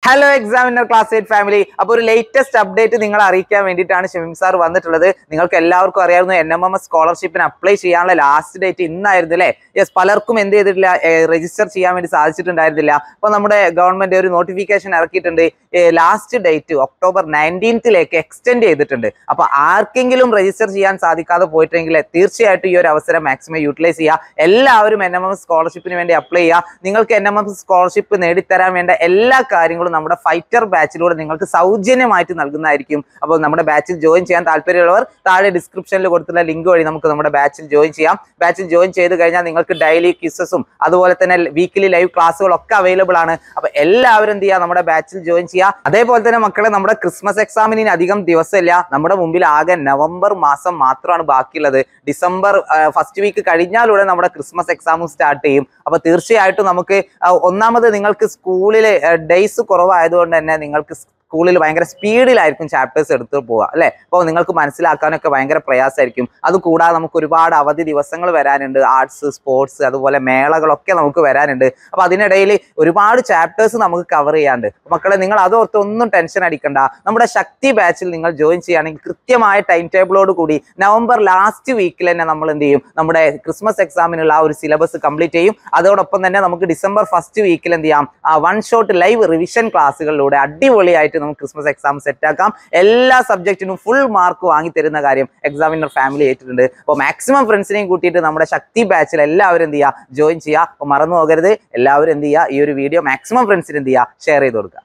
Hello examiner class 8 family. അപ്പോൾ ഒരു latest update നിങ്ങളെ അറിയിക്കാൻ വേണ്ടിയിട്ടാണ് ഷമീം സാർ വന്നിട്ടുള്ളത്. നിങ്ങൾക്ക് എല്ലാവർക്കും അറിയാവുന്ന NMMS സ്കോളർഷിപ്പിന് അപ്ലൈ ചെയ്യാനുള്ള ലാസ്റ്റ് ഡേറ്റ് ഇന്നായിരുന്നു അല്ലേ? യെസ്, പലർക്കും എന്ത് ചെയ്തിട്ടില്ല, രജിസ്റ്റർ ചെയ്യാൻ വേണ്ടി സാധിച്ചിട്ടുണ്ടായിരുന്നില്ല. അപ്പോൾ നമ്മുടെ ഗവൺമെന്റ് ഒരു നോട്ടിഫിക്കേഷൻ ഇറക്കിയിട്ടുണ്ട്. Last date October 19th extend ചെയ്തിട്ടുണ്ട്. അപ്പോൾ ആർക്കെങ്കിലും രജിസ്റ്റർ ചെയ്യാൻ സാധിക്കാതെ പോയിട്ടെങ്കിൽ തീർച്ചയായിട്ടും ഈ ഒരു അവസരം മാക്സിമം യൂട്ടിലൈസ് ചെയ്യുക. എല്ലാവരും NMMS സ്കോളർഷിപ്പിന് വേണ്ടി അപ്ലൈ ചെയ്യുക. നിങ്ങൾക്ക് NMMS സ്കോളർഷിപ്പ് നേടിത്തരാൻ വേണ്ട എല്ലാ കാര്യങ്ങളും നമ്മുടെ ഫൈറ്റർ ബാച്ചിലൂടെ നിങ്ങൾക്ക് സൗജന്യമായിട്ട് നൽകുന്നതായിരിക്കും. അപ്പോൾ നമ്മുടെ ബാച്ചിൽ ജോയിൻ ചെയ്യാൻ താല്പര്യമുള്ളവർ താഴെ ഡിസ്ക്രിപ്ഷനിൽ കൊടുത്തുള്ള ലിങ്ക് വഴി നമുക്ക് നമ്മുടെ ബാച്ചിൽ ജോയിൻ ചെയ്യാം. ബാച്ചിൽ ജോയിൻ ചെയ്ത് കഴിഞ്ഞാൽ നിങ്ങൾക്ക് ഡെയിലി ക്വിസസും അതുപോലെ തന്നെ വീക്കിലി ലൈവ് ക്ലാസ്സുകളൊക്കെ അവൈലബിൾ ആണ്. അപ്പോൾ എല്ലാവരും എന്ത് ചെയ്യുക, നമ്മുടെ ബാച്ചിൽ ജോയിൻ ചെയ്യുക. അതേപോലെ തന്നെ മക്കളെ, നമ്മുടെ ക്രിസ്മസ് എക്സാമിന് അധികം ദിവസമില്ല. നമ്മുടെ മുമ്പിൽ ആകെ നവംബർ മാസം മാത്രമാണ് ബാക്കിയുള്ളത്. ഡിസംബർ ഫസ്റ്റ് വീക്ക് കഴിഞ്ഞാലൂടെ നമ്മുടെ ക്രിസ്മസ് എക്സാമും സ്റ്റാർട്ട് ചെയ്യും. അപ്പോൾ തീർച്ചയായിട്ടും നമുക്ക് ഒന്നാമത് നിങ്ങൾക്ക് സ്കൂളിൽ ഡേയ്സ് കുറവായതുകൊണ്ട് തന്നെ നിങ്ങൾക്ക് സ്കൂളിൽ ഭയങ്കര സ്പീഡിലായിരിക്കും ചാപ്റ്റേഴ്സ് എടുത്ത് പോവുക അല്ലേ? അപ്പോൾ നിങ്ങൾക്ക് മനസ്സിലാക്കാനൊക്കെ ഭയങ്കര പ്രയാസമായിരിക്കും. അതുകൂടാതെ നമുക്ക് ഒരുപാട് അവധി ദിവസങ്ങൾ വരാനുണ്ട്. ആർട്സ്, സ്പോർട്സ്, അതുപോലെ മേളകളൊക്കെ നമുക്ക് വരാനുണ്ട്. അപ്പോൾ അതിനിടയിൽ ഒരുപാട് ചാപ്റ്റേഴ്സ് നമുക്ക് കവർ ചെയ്യാണ്ട്. മക്കളെ, നിങ്ങൾ അതോർത്ത് ഒന്നും ടെൻഷൻ അടിക്കണ്ട. നമ്മുടെ ശക്തി ബാച്ചിൽ നിങ്ങൾ ജോയിൻ ചെയ്യുകയാണെങ്കിൽ കൃത്യമായ ടൈം ടേബിളോട് കൂടി നവംബർ ലാസ്റ്റ് വീക്കിൽ തന്നെ നമ്മൾ എന്ത് ചെയ്യും, നമ്മുടെ ക്രിസ്മസ് എക്സാമിനുള്ള ആ ഒരു സിലബസ് കംപ്ലീറ്റ് ചെയ്യും. അതോടൊപ്പം തന്നെ നമുക്ക് ഡിസംബർ ഫസ്റ്റ് വീക്കിൽ എന്ത് ചെയ്യാം, ആ വൺ ഷോട്ട് ലൈവ് റിവിഷൻ ക്ലാസ്സുകളിലൂടെ അടിപൊളിയായിട്ട് നമുക്ക് ക്രിസ്മസ് എക്സാം സെറ്റ് ആക്കാം. എല്ലാ സബ്ജക്റ്റിനും ഫുൾ മാർക്ക് വാങ്ങി തരുന്ന കാര്യം എക്സാമിനർ ഫാമിലി ഏറ്റിട്ടുണ്ട്. അപ്പോൾ മാക്സിമം ഫ്രണ്ട്സിനെയും കൂട്ടിയിട്ട് നമ്മുടെ ശക്തി ബാച്ചിൽ എല്ലാവരും എന്ത് ചെയ്യുക, ജോയിൻ ചെയ്യുക. അപ്പോൾ മറന്നു പോകരുത്, എല്ലാവരും എന്ത് ചെയ്യുക, ഈ ഒരു വീഡിയോ മാക്സിമം ഫ്രണ്ട്സിന് എന്ത് ചെയ്യുക, ഷെയർ ചെയ്ത് കൊടുക്കുക.